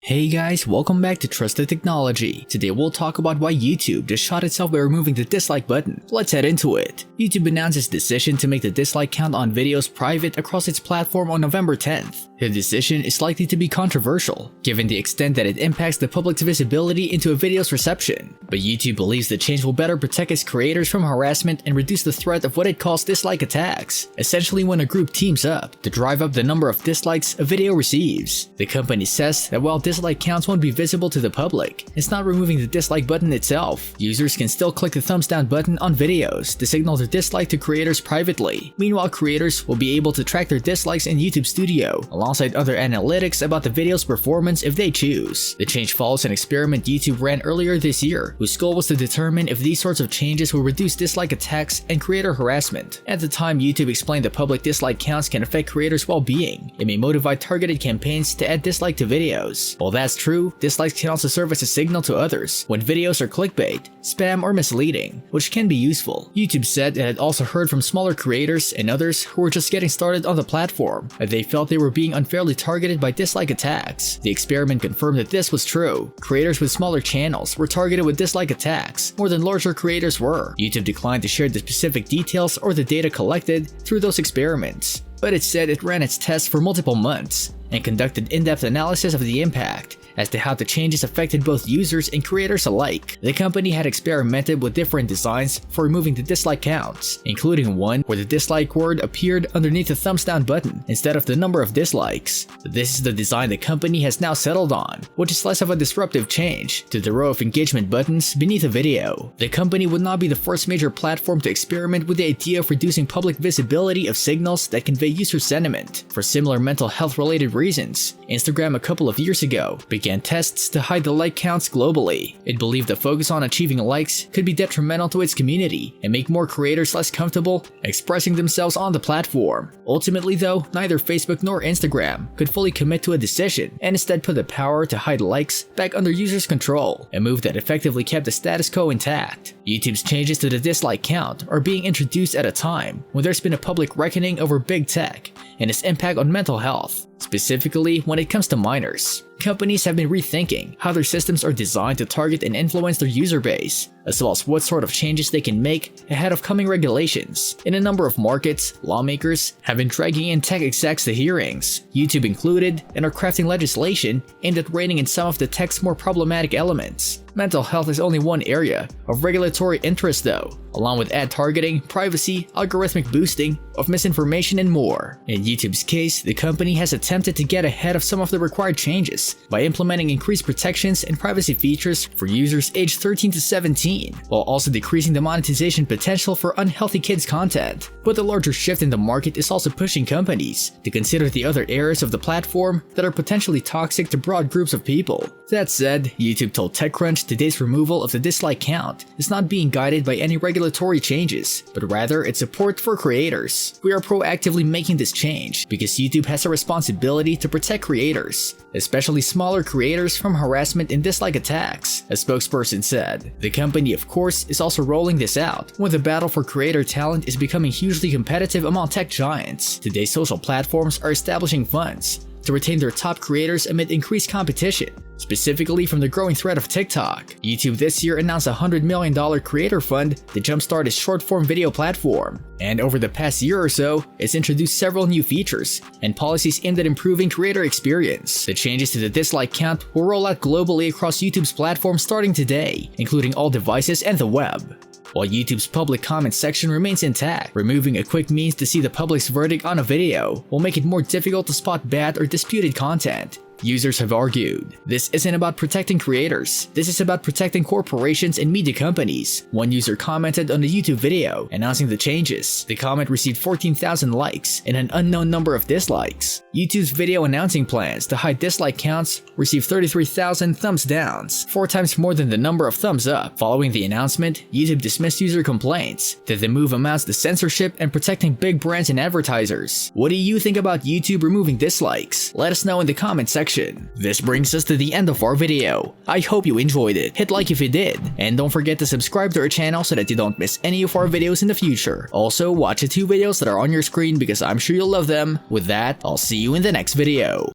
Hey guys, welcome back to Trusted Technology. Today we'll talk about why YouTube just shot itself by removing the dislike button. Let's head into it. YouTube announced its decision to make the dislike count on videos private across its platform on November 10th. The decision is likely to be controversial, given the extent that it impacts the public's visibility into a video's reception. But YouTube believes the change will better protect its creators from harassment and reduce the threat of what it calls dislike attacks, essentially when a group teams up to drive up the number of dislikes a video receives. The company says that while dislike counts won't be visible to the public, it's not removing the dislike button itself. Users can still click the thumbs down button on videos to signal their dislike to creators privately. Meanwhile, creators will be able to track their dislikes in YouTube Studio, alongside other analytics about the video's performance if they choose. The change follows an experiment YouTube ran earlier this year, whose goal was to determine if these sorts of changes will reduce dislike attacks and creator harassment. At the time, YouTube explained that public dislike counts can affect creators' well-being. It may motivate targeted campaigns to add dislike to videos. While that's true, dislikes can also serve as a signal to others when videos are clickbait, spam, or misleading, which can be useful. YouTube said it had also heard from smaller creators and others who were just getting started on the platform that they felt they were being unfairly targeted by dislike attacks. The experiment confirmed that this was true. Creators with smaller channels were targeted with dislike attacks more than larger creators were. YouTube declined to share the specific details or the data collected through those experiments, but it said it ran its tests for multiple months and conducted in-depth analysis of the impact as to how the changes affected both users and creators alike. The company had experimented with different designs for removing the dislike counts, including one where the dislike word appeared underneath the thumbs down button instead of the number of dislikes. This is the design the company has now settled on, which is less of a disruptive change to the row of engagement buttons beneath a video. The company would not be the first major platform to experiment with the idea of reducing public visibility of signals that convey user sentiment. For similar mental health related reasons, Instagram a couple of years ago began tests to hide the like counts globally. It believed the focus on achieving likes could be detrimental to its community and make more creators less comfortable expressing themselves on the platform. Ultimately though, neither Facebook nor Instagram could fully commit to a decision and instead put the power to hide likes back under users' control, a move that effectively kept the status quo intact. YouTube's changes to the dislike count are being introduced at a time when there's been a public reckoning over big tech and its impact on mental health, specifically when it comes to minors. Companies have been rethinking how their systems are designed to target and influence their user base, as well as what sort of changes they can make ahead of coming regulations. In a number of markets, lawmakers have been dragging in tech execs to hearings, YouTube included, and are crafting legislation aimed at reining in some of the tech's more problematic elements. Mental health is only one area of regulatory interest though, along with ad targeting, privacy, algorithmic boosting of misinformation, and more. In YouTube's case, the company has attempted to get ahead of some of the required changes by implementing increased protections and privacy features for users aged 13 to 17, while also decreasing the monetization potential for unhealthy kids content. But the larger shift in the market is also pushing companies to consider the other areas of the platform that are potentially toxic to broad groups of people. That said, YouTube told TechCrunch today's removal of the dislike count is not being guided by any regulatory changes, but rather its support for creators. We are proactively making this change because YouTube has a responsibility to protect creators, especially smaller creators, from harassment and dislike attacks, a spokesperson said. The company, of course, is also rolling this out when the battle for creator talent is becoming hugely competitive among tech giants. Today's social platforms are establishing funds to retain their top creators amid increased competition, specifically from the growing threat of TikTok. YouTube this year announced a $100 million creator fund to jumpstart its short-form video platform, and over the past year or so, it's introduced several new features and policies aimed at improving creator experience. The changes to the dislike count will roll out globally across YouTube's platform starting today, including all devices and the web. While YouTube's public comment section remains intact, removing a quick means to see the public's verdict on a video will make it more difficult to spot bad or disputed content. Users have argued this isn't about protecting creators, this is about protecting corporations and media companies. One user commented on the YouTube video announcing the changes. The comment received 14,000 likes and an unknown number of dislikes. YouTube's video announcing plans to hide dislike counts received 33,000 thumbs downs, 4 times more than the number of thumbs up. Following the announcement, YouTube dismissed user complaints that the move amounts to censorship and protecting big brands and advertisers. What do you think about YouTube removing dislikes? Let us know in the comment section. This brings us to the end of our video. I hope you enjoyed it. Hit like if you did, and don't forget to subscribe to our channel so that you don't miss any of our videos in the future. Also, watch the 2 videos that are on your screen because I'm sure you'll love them. With that, I'll see you in the next video.